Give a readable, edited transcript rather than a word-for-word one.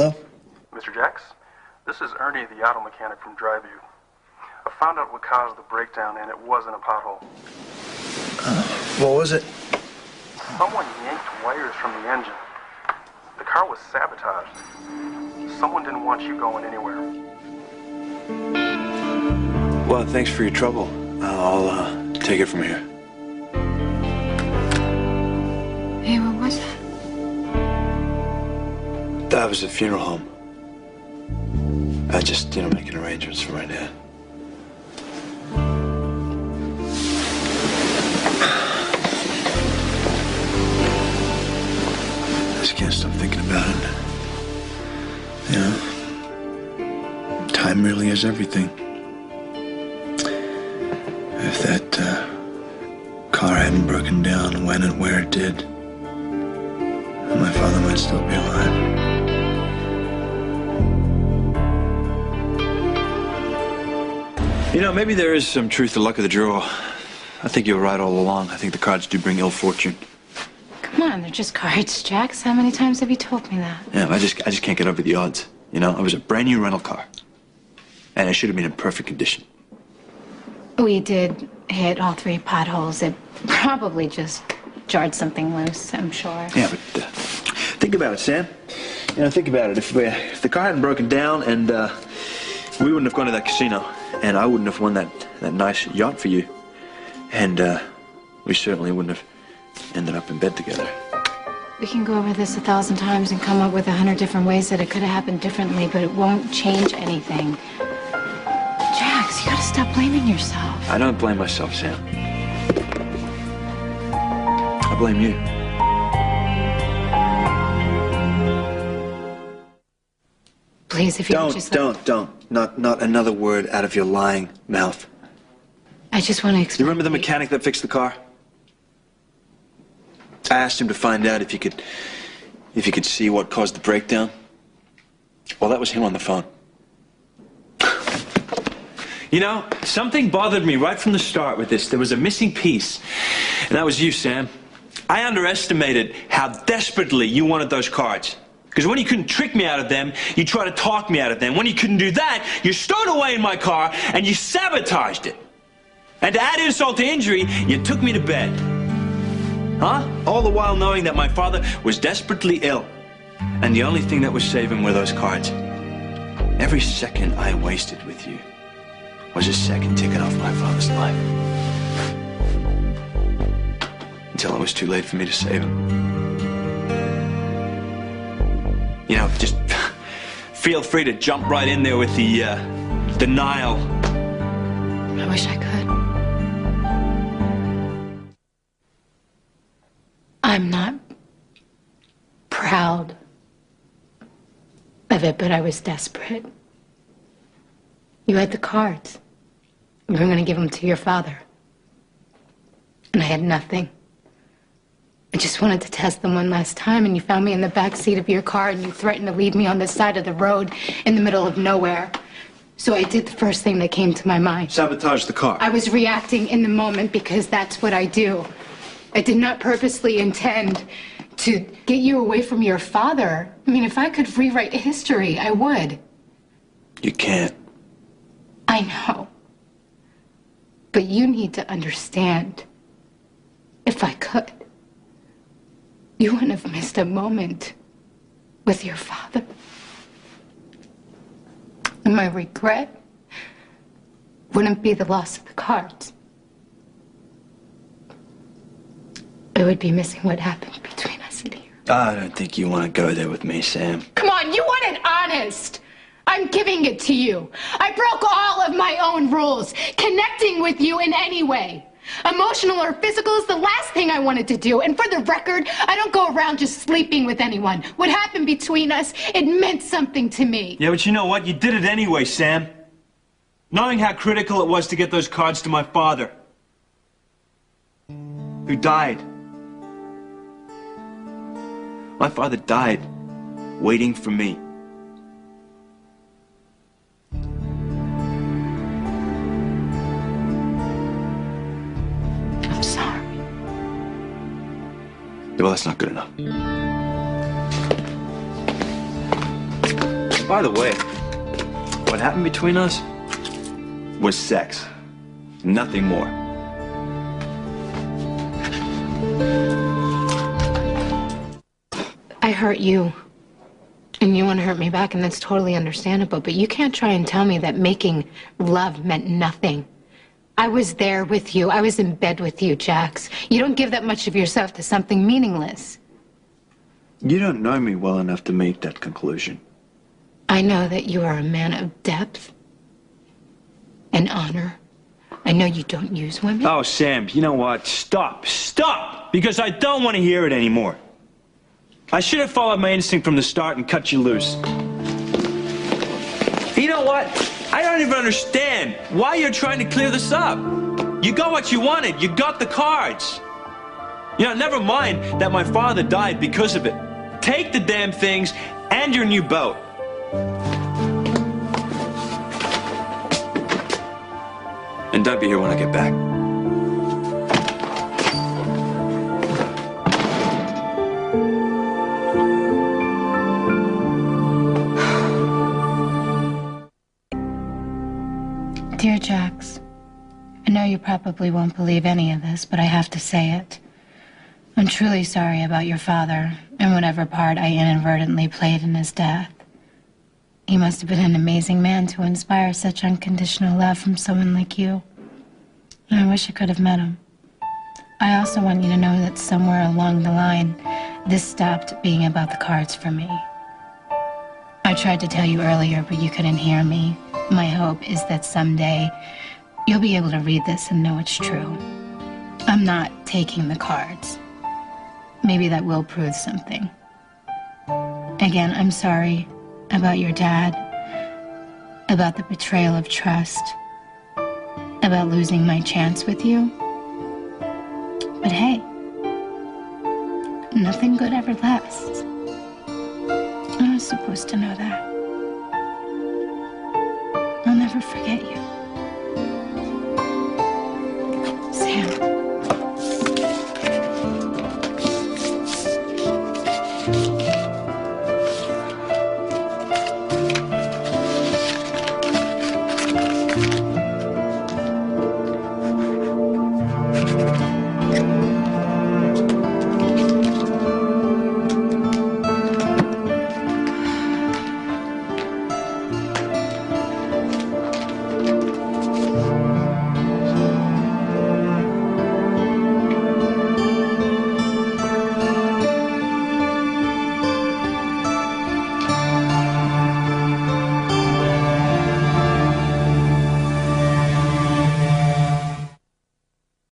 Hello? Mr. Jacks, this is Ernie, the auto mechanic from Driveview. I found out what caused the breakdown, and it wasn't a pothole. What was it? Someone yanked wires from the engine. The car was sabotaged. Someone didn't want you going anywhere. Well, thanks for your trouble. I'll take it from here. Hey, what was that? That was a funeral home. I just, making arrangements for my dad. I just can't stop thinking about it. Time really is everything. If that car hadn't broken down when and where it did, my father might still be alive. Maybe there is some truth to luck of the draw. I think you were right all along. I think the cards do bring ill fortune. Come on, they're just cards, Jax. How many times have you told me that? Yeah, I just can't get over the odds. It was a brand new rental car. And it should have been in perfect condition. We did hit all 3 potholes. It probably just jarred something loose, I'm sure. Yeah, but think about it, Sam. Think about it. If the car hadn't broken down and we wouldn't have gone to that casino, and I wouldn't have won that nice yacht for you, and we certainly wouldn't have ended up in bed together. We can go over this 1,000 times and come up with 100 different ways that it could have happened differently, but it won't change anything. Jax, you gotta stop blaming yourself. I don't blame myself, Sam. I blame you. Please, if you Don't. Not another word out of your lying mouth. I just want to explain. You remember the mechanic that fixed the car? I asked him to find out if he could see what caused the breakdown. Well, that was him on the phone. Something bothered me right from the start with this. There was a missing piece, and that was you, Sam. I underestimated how desperately you wanted those cards. Because when you couldn't trick me out of them, you tried to talk me out of them. When you couldn't do that, you stowed away in my car and you sabotaged it. And to add insult to injury, you took me to bed. Huh? All the while knowing that my father was desperately ill. And the only thing that was saving were those cards. Every second I wasted with you was a second ticking off my father's life. Until it was too late for me to save him. Just feel free to jump right in there with the denial. I wish I could. I'm not proud of it, but I was desperate. You had the cards. You were going to give them to your father. And I had nothing. I just wanted to test them one last time, and you found me in the back seat of your car, and you threatened to leave me on the side of the road in the middle of nowhere. So I did the first thing that came to my mind. Sabotage the car. I was reacting in the moment because that's what I do. I did not purposely intend to get you away from your father. I mean, if I could rewrite history, I would. You can't. I know. But you need to understand. If I could, you wouldn't have missed a moment with your father. And my regret wouldn't be the loss of the cards. It would be missing what happened between us in here. I don't think you want to go there with me, Sam. Come on, you want it honest. I'm giving it to you. I broke all of my own rules, connecting with you in any way. Emotional or physical is the last thing I wanted to do. And for the record, I don't go around just sleeping with anyone. What happened between us, it meant something to me. Yeah, but you know what? You did it anyway, Sam. Knowing how critical it was to get those cards to my father, who died. My father died waiting for me. I'm sorry. Well, that's not good enough. By the way, what happened between us was sex. Nothing more. I hurt you. And you want to hurt me back, and that's totally understandable. But you can't try and tell me that making love meant nothing. I was there with you. I was in bed with you, Jax. You don't give that much of yourself to something meaningless. You don't know me well enough to make that conclusion. I know that you are a man of depth and honor. I know you don't use women. Oh, Sam, you know what? Stop. Stop! Because I don't want to hear it anymore. I should have followed my instinct from the start and cut you loose. You know what? I don't even understand why you're trying to clear this up. You got what you wanted. You got the cards. You know, never mind that my father died because of it. Take the damn things and your new boat. And don't be here when I get back. Dear Jax, I know you probably won't believe any of this, but I have to say it. I'm truly sorry about your father and whatever part I inadvertently played in his death. He must have been an amazing man to inspire such unconditional love from someone like you. And I wish I could have met him. I also want you to know that somewhere along the line, this stopped being about the cards for me. I tried to tell you earlier, but you couldn't hear me. My hope is that someday you'll be able to read this and know it's true. I'm not taking the cards. Maybe that will prove something. Again, I'm sorry about your dad, about the betrayal of trust, about losing my chance with you. But hey, nothing good ever lasts. I was supposed to know that. I'll never forget you.